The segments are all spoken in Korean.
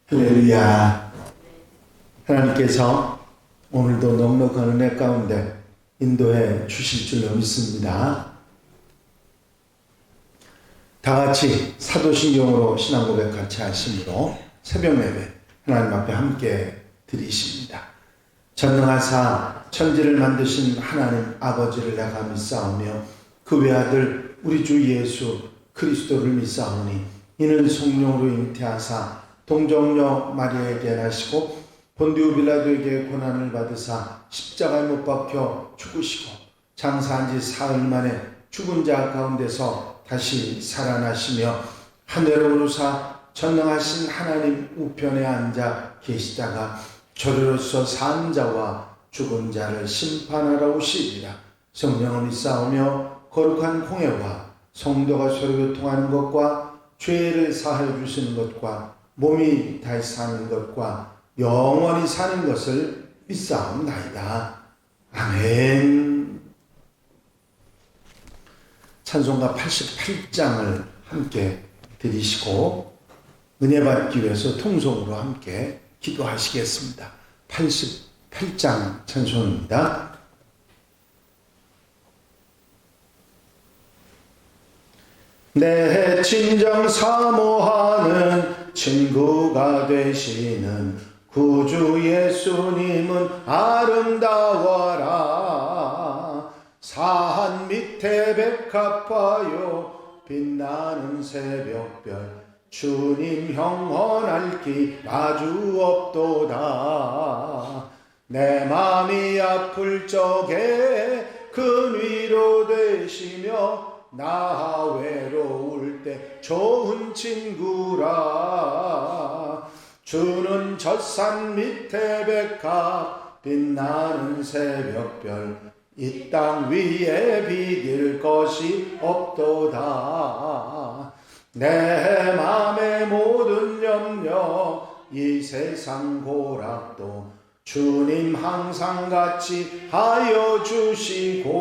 할렐루야. 하나님께서 오늘도 넉넉한 은혜 가운데 인도해 주실 줄로 믿습니다. 다 같이 사도신경으로 신앙 고백 같이 하심으로 새벽 예배 하나님 앞에 함께 드리십니다. 전능하사 천지를 만드신 하나님 아버지를 내가 믿사오며 그 외아들 우리 주 예수 그리스도를 믿사오니 이는 성령으로 잉태하사 동정녀 마리아에게 나시고 본디오 빌라도에게 고난을 받으사 십자가에 못 박혀 죽으시고 장사한 지 사흘 만에 죽은 자 가운데서 다시 살아나시며 하늘로 오르사 전능하신 하나님 우편에 앉아 계시다가 저리로서 산 자와 죽은 자를 심판하러 오시리라. 성령을 믿사오며 거룩한 공예와 성도가 서로 교통하는 것과 죄를 사하여 주시는 것과 몸이 다시 사는 것과 영원히 사는 것을 믿사옵나이다. 아멘. 찬송가 88장을 함께 드리시고 은혜 받기 위해서 통성으로 함께 기도하시겠습니다. 88장 찬송입니다. 내 친정 사모하는 친구가 되시는 구주 예수님은 아름다워라. 산 밑에 백합화요 빛나는 새벽별 주님 형언할 기 마주 없도다. 내 맘이 아플 적에 그 위로 되시며 나 외로울 때 좋은 친구라. 주는 젖산 밑에 백합 빛나는 새벽별 이 땅 위에 비길 것이 없도다. 내 맘의 모든 염려 이 세상 고락도 주님 항상 같이 하여 주시고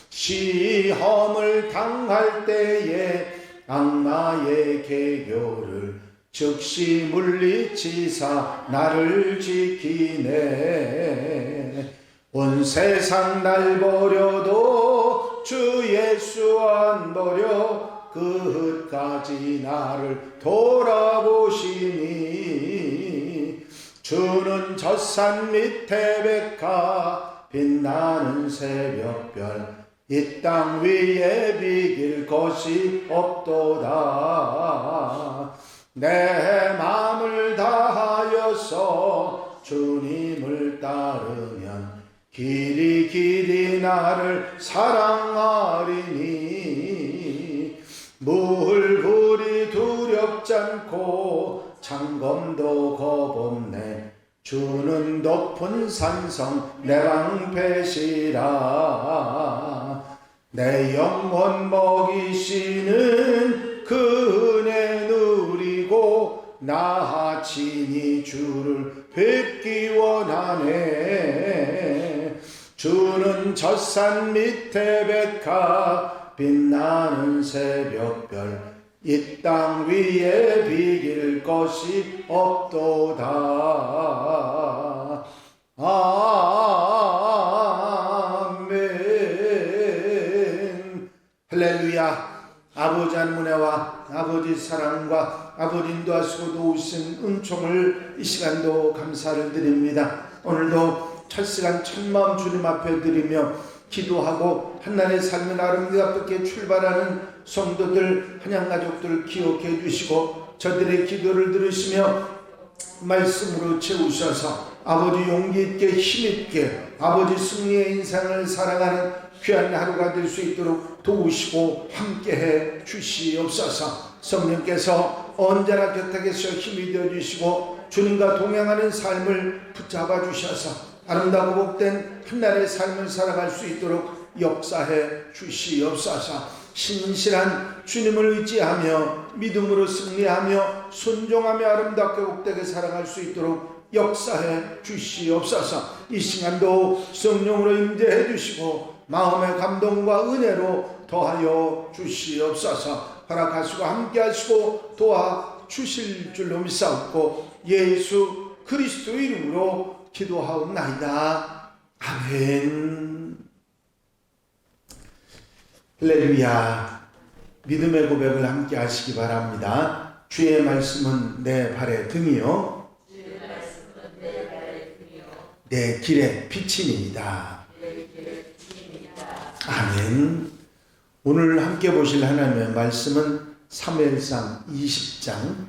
시험을 당할 때에 악마의 계교를 즉시 물리치사 나를 지키네. 온 세상 날 버려도 주 예수 안 버려 끝까지 나를 돌아보시니. 주는 젖산 밑에 백합 빛나는 새벽별 이 땅 위에 비길 것이 없도다. 내 마음을 다하여서 주님을 따르면 길이 길이 나를 사랑하리니. 물불이 두렵지 않고 창검도 겁없네. 주는 높은 산성 내 방패시라. 내 영혼 먹이시는 그 은혜 누리고 나 친히 주를 뵙기 원하네. 주는 젖산 밑에 백합 빛나는 새벽별 이 땅 위에 비길 것이 없도다. 아멘. 할렐루야. 아버지 은혜와 아버지 사랑과 아버지 인도하시고 도우신 은총을 이 시간도 감사를 드립니다. 오늘도 첫 시간 첫 마음 주님 앞에 드리며 기도하고 한날의 삶을 아름답게 출발하는 성도들 한양가족들 기억해 주시고 저들의 기도를 들으시며 말씀으로 채우셔서 아버지 용기 있게 힘 있게 아버지 승리의 인생을 살아가는 귀한 하루가 될 수 있도록 도우시고 함께해 주시옵소서. 성령께서 언제나 곁에 계셔 힘이 되어 주시고 주님과 동행하는 삶을 붙잡아 주셔서 아름다고 복된 한날의 삶을 살아갈 수 있도록 역사해 주시옵소서. 신실한 주님을 의지하며 믿음으로 승리하며 순종하며 아름답게 복되게 살아갈 수 있도록 역사해 주시옵소서. 이 시간도 성령으로 임재해 주시고 마음의 감동과 은혜로 더하여 주시옵소서. 허락하시고 함께 하시고 도와 주실 줄로 믿사옵고 예수 그리스도 이름으로 기도하옵나이다. 아멘. 할렐루야. 믿음의 고백을 함께 하시기 바랍니다. 주의 말씀은 내 발의 등이요 내 길의 빛이니이다. 아멘. 오늘 함께 보실 하나님의 말씀은 사무엘상 20장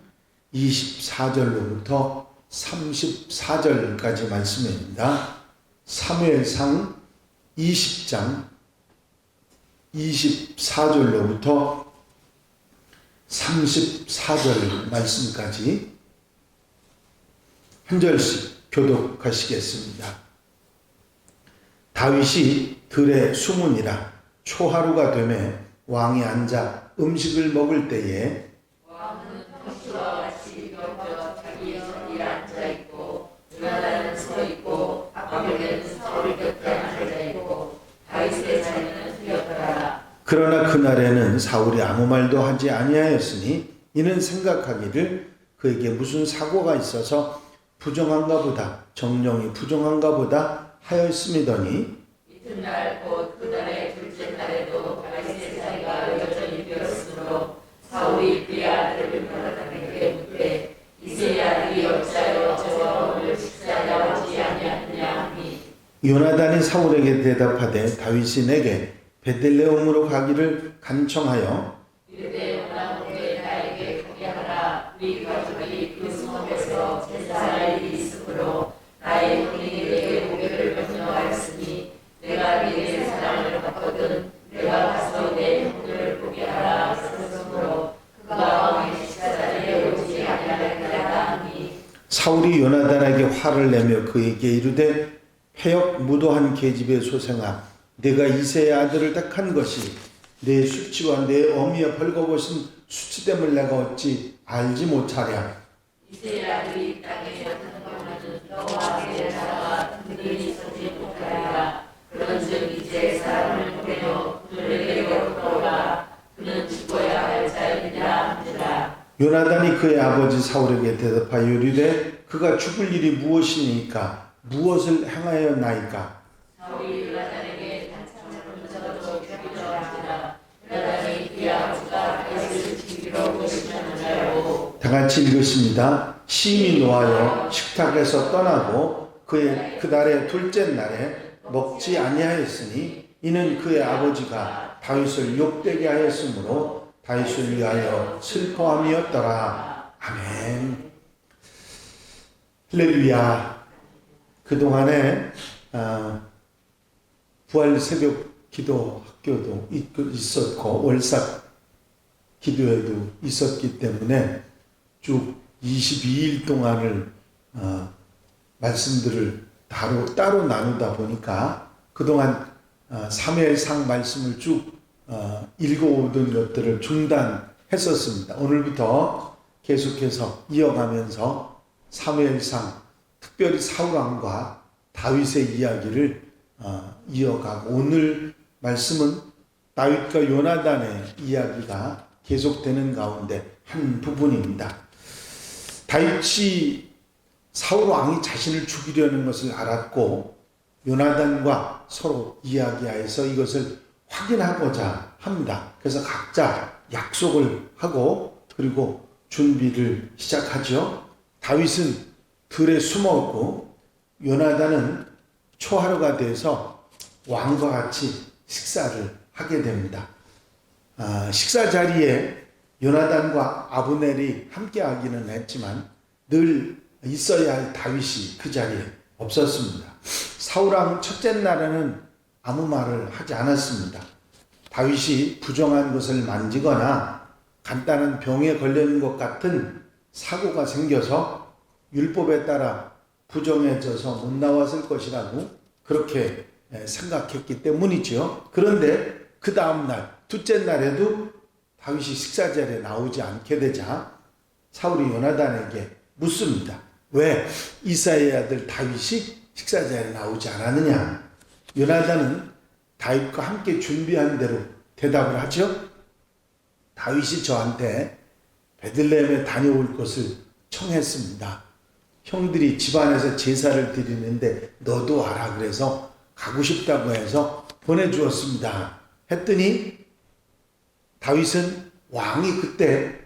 24절로부터 34절까지 말씀입니다. 사무엘상 20장 24절로부터 34절 말씀까지 한 절씩 교독하시겠습니다. 다윗이 들에 수문이라 초하루가 되매 왕이 앉아 음식을 먹을 때에 왕은 평소와 같이 겹쳐 자기 전에 앉아 있고 요나단은 서 있고 아벨은 사울 곁에 앉아 있고 다윗의 자리는 비었더라. 그러나 그날에는 사울이 아무 말도 하지 아니하였으니 이는 생각하기를 그에게 무슨 사고가 있어서 부정한가 보다 정령이 부정한가 보다 하였음이더니 이튿날 곧 그날의 둘째 날에도 다윗의 자리가 여전히 비었으므로 사울이 그의 아들을 요나단에게 묻되 이제 아들이 어찌하여 저와 오늘 식사하지 아니하느냐 하니 요나단이 사울에게 대답하되 다윗이 내게 베들레헴으로 가기를 간청하여 이르되 요나단에게 나에게 가게 하라. 우리 가족이 그 성읍에서 제사할 일이 있으므로 나의 형이 내게 고개를 명령하였으니 내가 네게 사랑을 받거든 내가 가서 내 형을 보게 하라 하셨으므로 그가 왕의 식사자리에 오지 아니하였다 하니 사울이 요나단에게 화를 내며 그에게 이르되 패역 무도한 계집의 소생아 내가 이새의 아들을 택한 것이 내 수치와 내 어미의 벌거벗은 수치됨을 내가 어찌 알지 못하랴. 이새의 아들이 땅에 나타난 경우는 너와 내 나라가 그들이 서지 못하리라. 그런즉 이제 사람을 보내어 그를 내게로 끌어오라. 그는 죽어야 할 자이니라 하니라. 요나단이 그의 아버지 사울에게 대답하여 이르되 그가 죽을 일이 무엇이니까 무엇을 행하였나이까. 사울이 요나단에게 단창을 던져도 죽이려 하니라. 요나단이 그의 아버지가 다윗을 죽이러 오시는 줄 알고 다 같이 읽으십니다. 심히 노하여 식탁에서 떠나고 그달의 둘째 날에 먹지 아니하였으니 이는 그의 아버지가 다윗을 욕되게 하였으므로 다윗을 위하여 슬퍼함이었더라. 아멘. 할렐루야. 그동안에 부활 새벽 기도 학교도 있었고 월삭 기도회도 있었기 때문에 쭉 22일 동안을 말씀들을 따로 나누다 보니까 그동안 사무엘상 말씀을 쭉 읽어오던 것들을 중단했었습니다. 오늘부터 계속해서 이어가면서 사무엘상 특별히 사울왕과 다윗의 이야기를 이어가고 오늘 말씀은 다윗과 요나단의 이야기가 계속되는 가운데 한 부분입니다. 다윗이 사울 왕이 자신을 죽이려는 것을 알았고 요나단과 서로 이야기하여서 이것을 확인하고자 합니다. 그래서 각자 약속을 하고 그리고 준비를 시작하죠. 다윗은 들에 숨었고 요나단은 초하루가 돼서 왕과 같이 식사를 하게 됩니다. 식사 자리에 요나단과 아브넬이 함께하기는 했지만 늘 있어야 할 다윗이 그 자리에 없었습니다. 사울왕 첫째 날에는 아무 말을 하지 않았습니다. 다윗이 부정한 것을 만지거나 간단한 병에 걸리는 것 같은 사고가 생겨서 율법에 따라 부정해져서 못 나왔을 것이라고 그렇게 생각했기 때문이죠. 그런데 그 다음날 둘째 날에도 다윗이 식사 자리에 나오지 않게 되자 사울이 요나단에게 묻습니다. 왜 이사의 아들 다윗이 식사 자리에 나오지 않았느냐? 요나단은 다윗과 함께 준비한 대로 대답을 하죠. 다윗이 저한테 베들레헴에 다녀올 것을 청했습니다. 형들이 집안에서 제사를 드리는데 너도 와라 그래서 가고 싶다고 해서 보내주었습니다. 했더니 다윗은 왕이 그때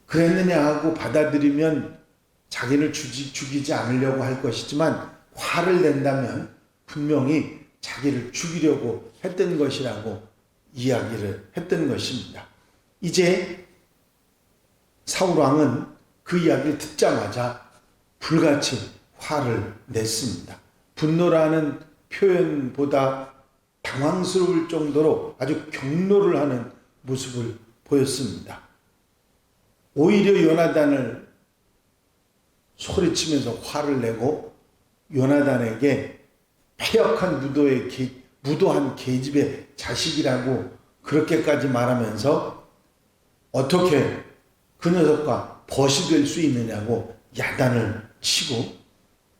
그랬느냐 하고 받아들이면 자기를 죽이지 않으려고 할 것이지만 화를 낸다면 분명히 자기를 죽이려고 했던 것이라고 이야기를 했던 것입니다. 이제 사울왕은 그 이야기를 듣자마자 불같이 화를 냈습니다. 분노라는 표현보다 당황스러울 정도로 아주 경노를 하는 모습을 보였습니다. 오히려 요나단을 소리치면서 화를 내고 요나단에게 패역한 무도한 계집의 자식이라고 그렇게까지 말하면서 어떻게 그 녀석과 벗이 될 수 있느냐고 야단을 치고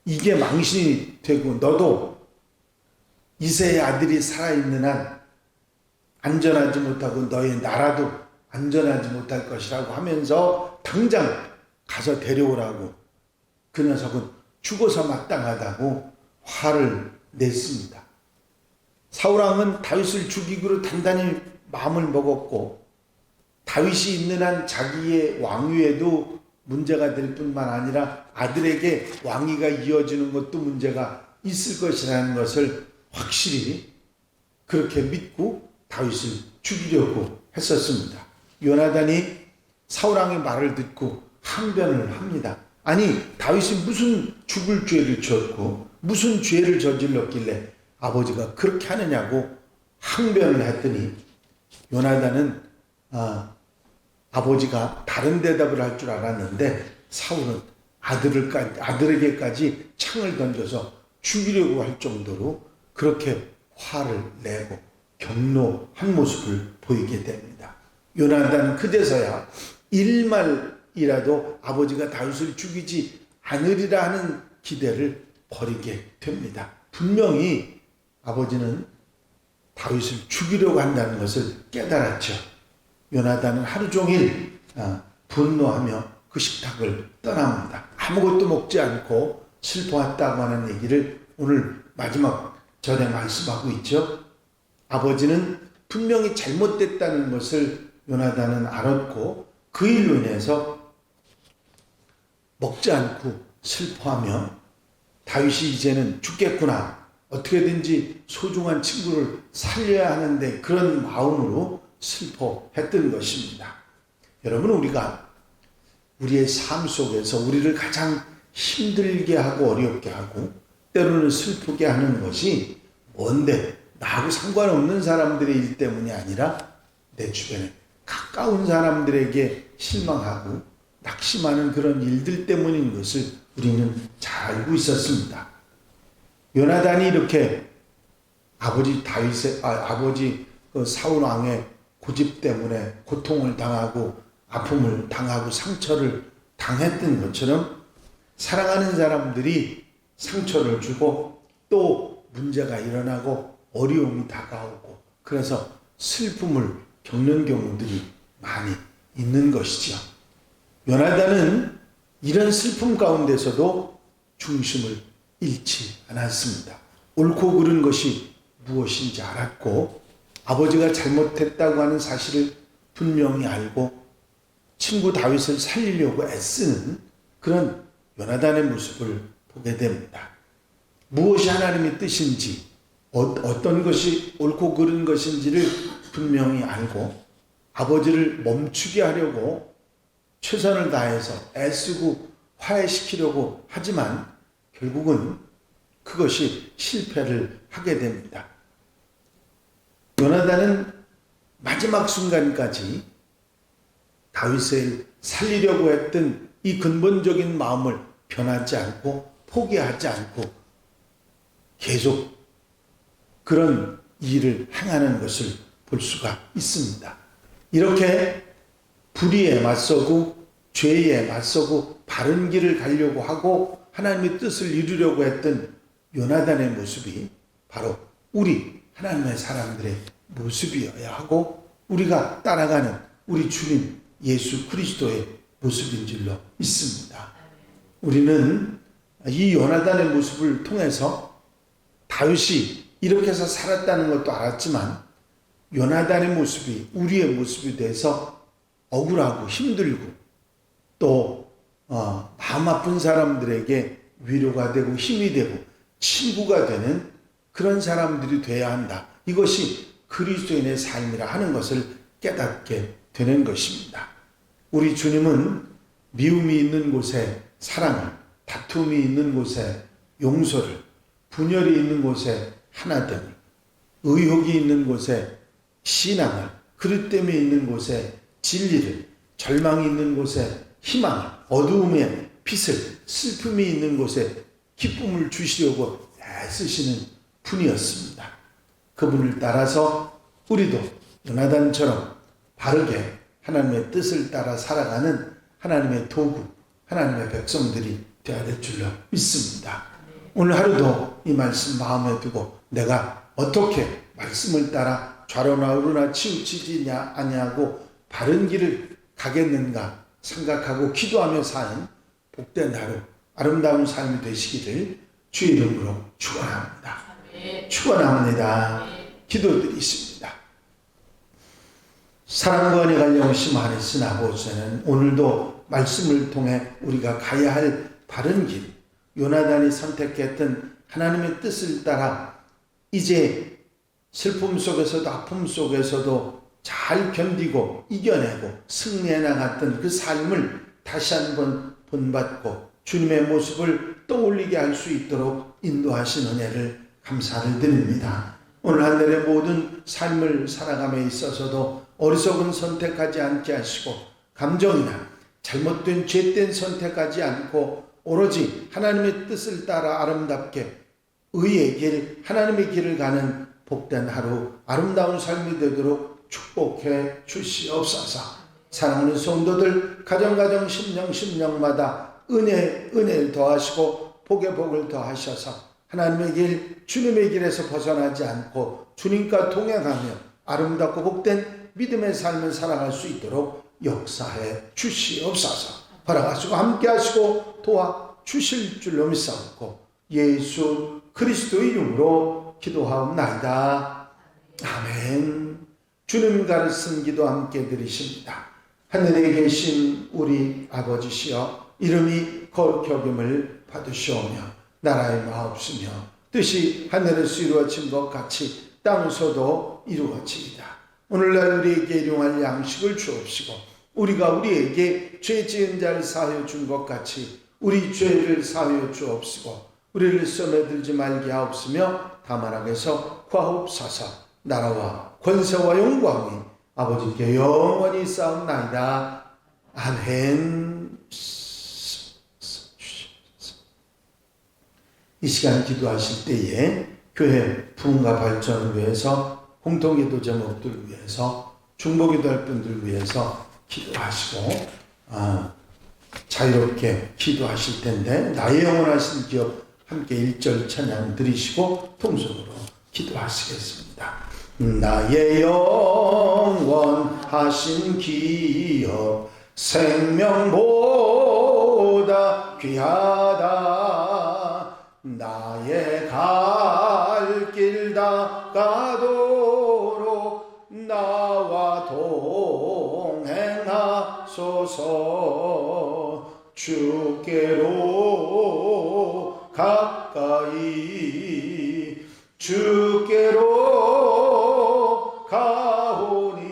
이게 망신이 되고 너도 이새의 아들이 살아있는 한 안전하지 못하고 너의 나라도 안전하지 못할 것이라고 하면서 당장 가서 데려오라고 그 녀석은 죽어서 마땅하다고 화를 냈습니다. 사울왕은 다윗을 죽이기로 단단히 마음을 먹었고 다윗이 있는 한 자기의 왕위에도 문제가 될 뿐만 아니라 아들에게 왕위가 이어지는 것도 문제가 있을 것이라는 것을 확실히 그렇게 믿고 다윗을 죽이려고 했었습니다. 요나단이 사울왕의 말을 듣고 항변을 합니다. 아니 다윗이 무슨 죽을 죄를 지었고 무슨 죄를 저질렀길래 아버지가 그렇게 하느냐고 항변을 했더니 요나단은 아버지가 다른 대답을 할 줄 알았는데 사울은 아들에게까지 창을 던져서 죽이려고 할 정도로 그렇게 화를 내고 경노한 모습을 보이게 됩니다. 요나단은 그제서야 일말이라도 아버지가 다윗을 죽이지 않으리라 하는 기대를 버리게 됩니다. 분명히 아버지는 다윗을 죽이려고 한다는 것을 깨달았죠. 요나단은 하루 종일 분노하며 그 식탁을 떠납니다. 아무것도 먹지 않고 슬퍼했다고 하는 얘기를 오늘 마지막 절에 말씀하고 있죠. 아버지는 분명히 잘못됐다는 것을 요나단은 알았고 그 일로 인해서 먹지 않고 슬퍼하며 다윗이 이제는 죽겠구나, 어떻게든지 소중한 친구를 살려야 하는데 그런 마음으로 슬퍼했던 것입니다. 여러분, 우리가 우리의 삶 속에서 우리를 가장 힘들게 하고 어렵게 하고 때로는 슬프게 하는 것이 뭔데 나하고 상관없는 사람들의 일 때문이 아니라 내 주변에 가까운 사람들에게 실망하고 낙심하는 그런 일들 때문인 것을 우리는 잘 알고 있었습니다. 요나단이 이렇게 아버지 사울 왕의 고집 때문에 고통을 당하고 아픔을 당하고 상처를 당했던 것처럼 사랑하는 사람들이 상처를 주고 또 문제가 일어나고 어려움이 다가오고 그래서 슬픔을 겪는 경우들이 많이 있는 것이죠. 요나단은 이런 슬픔 가운데서도 중심을 잃지 않았습니다. 옳고 그른 것이 무엇인지 알았고 아버지가 잘못했다고 하는 사실을 분명히 알고 친구 다윗을 살리려고 애쓰는 그런 요나단의 모습을 보게 됩니다. 무엇이 하나님의 뜻인지 어떤 것이 옳고 그른 것인지를 분명히 알고 아버지를 멈추게 하려고 최선을 다해서 애쓰고 화해시키려고 하지만 결국은 그것이 실패를 하게 됩니다. 요나단은 마지막 순간까지 다윗을 살리려고 했던 이 근본적인 마음을 변하지 않고 포기하지 않고 계속 그런 일을 행하는 것을 볼 수가 있습니다. 이렇게 불의에 맞서고 죄에 맞서고 바른 길을 가려고 하고 하나님의 뜻을 이루려고 했던 요나단의 모습이 바로 우리 하나님의 사람들의 모습이어야 하고 우리가 따라가는 우리 주님 예수 그리스도의 모습인 줄로 믿습니다. 우리는 이 요나단의 모습을 통해서 다윗이 이렇게 해서 살았다는 것도 알았지만 요나단의 모습이 우리의 모습이 돼서 억울하고 힘들고 또 마음 아픈 사람들에게 위로가 되고 힘이 되고 친구가 되는 그런 사람들이 돼야 한다. 이것이 그리스도인의 삶이라 하는 것을 깨닫게 되는 것입니다. 우리 주님은 미움이 있는 곳에 사랑을, 다툼이 있는 곳에 용서를, 분열이 있는 곳에 하나됨을, 의혹이 있는 곳에 신앙을, 그릇됨이 있는 곳에 진리를, 절망이 있는 곳에 희망을, 어두움에 빛을, 슬픔이 있는 곳에 기쁨을 주시려고 애쓰시는 분이었습니다. 그분을 따라서 우리도 요나단처럼 바르게 하나님의 뜻을 따라 살아가는 하나님의 도구, 하나님의 백성들이 되어야 될 줄로 믿습니다. 오늘 하루도 이 말씀 마음에 두고 내가 어떻게 말씀을 따라 좌로나 우로나 치우치지 아니하고 바른 길을 가겠는가 생각하고 기도하며 사는 복된 하루, 아름다운 삶이 되시기를 주의 이름으로 축원합니다. 축원합니다. 기도드리십니다. 사랑과 은혜가 영시 많으신 아버지는 오늘도 말씀을 통해 우리가 가야 할 바른 길, 요나단이 선택했던 하나님의 뜻을 따라 이제 슬픔 속에서도 아픔 속에서도 잘 견디고 이겨내고 승리해 나갔던 그 삶을 다시 한번 본받고 주님의 모습을 떠올리게 할 수 있도록 인도하신 은혜를 감사를 드립니다. 오늘 하늘의 모든 삶을 살아감에 있어서도 어리석은 선택하지 않게 하시고 감정이나 잘못된 죄된 선택하지 않고 오로지 하나님의 뜻을 따라 아름답게 의의 길, 하나님의 길을 가는 복된 하루, 아름다운 삶이 되도록 축복해 주시옵소서. 사랑하는 성도들 가정 심령마다 은혜를 더하시고 복의 복을 더하셔서 하나님의 길, 주님의 길에서 벗어나지 않고 주님과 동행하며 아름답고 복된 믿음의 삶을 살아갈 수 있도록 역사해 주시옵소서. 허락하시고 함께 하시고 도와 주실 줄로 믿사옵고 예수 그리스도의 이름으로 기도하옵나이다. 아멘. 주님 가르친 기도 함께 드리십니다. 하늘에 계신 우리 아버지시여, 이름이 거룩히 여김을 받으시오며 나라의 마옵시며 뜻이 하늘에서 이루어진 것 같이 땅에서도 이루어지이다. 오늘날 우리에게 일용할 양식을 주옵시고 우리가 우리에게 죄 지은 자를 사하여 준 것 같이 우리 죄를 사하여 주옵시고 우리를 시험에 들지 말게 하옵시며 다만 악에서 구하옵소서. 나라와 권세와 영광이 아버지께 영원히 쌓옵나이다. 아멘. 이 시간 기도하실 때에 교회 부흥과 발전을 위해서 공통기도 제목들 위해서 중보기도할 분들 위해서 기도하시고 자유롭게 기도하실 텐데 나의 영원하신 기업 함께 1절 찬양 드리시고 통성으로 기도하시겠습니다. 나의 영원하신 기업 생명보다 귀하다. 나의 갈 길 닦아도록 나와 동행하소서. 주께로 가까이 주께로 가오니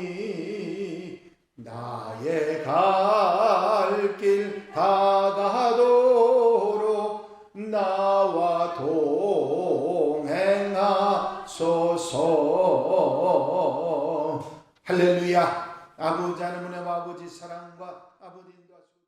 나의 갈 길 다가도록 나와 동행하소서. 할렐루야. 아버지 하나님의 아버지 사랑과 아버지 인도하시고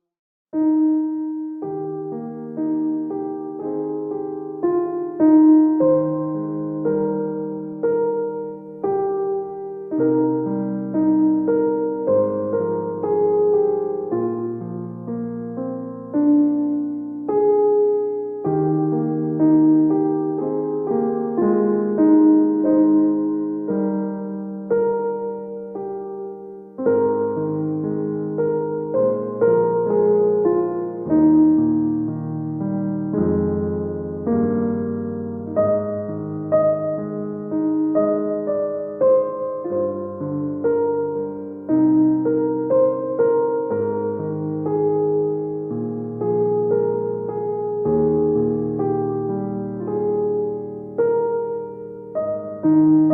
주옵소서.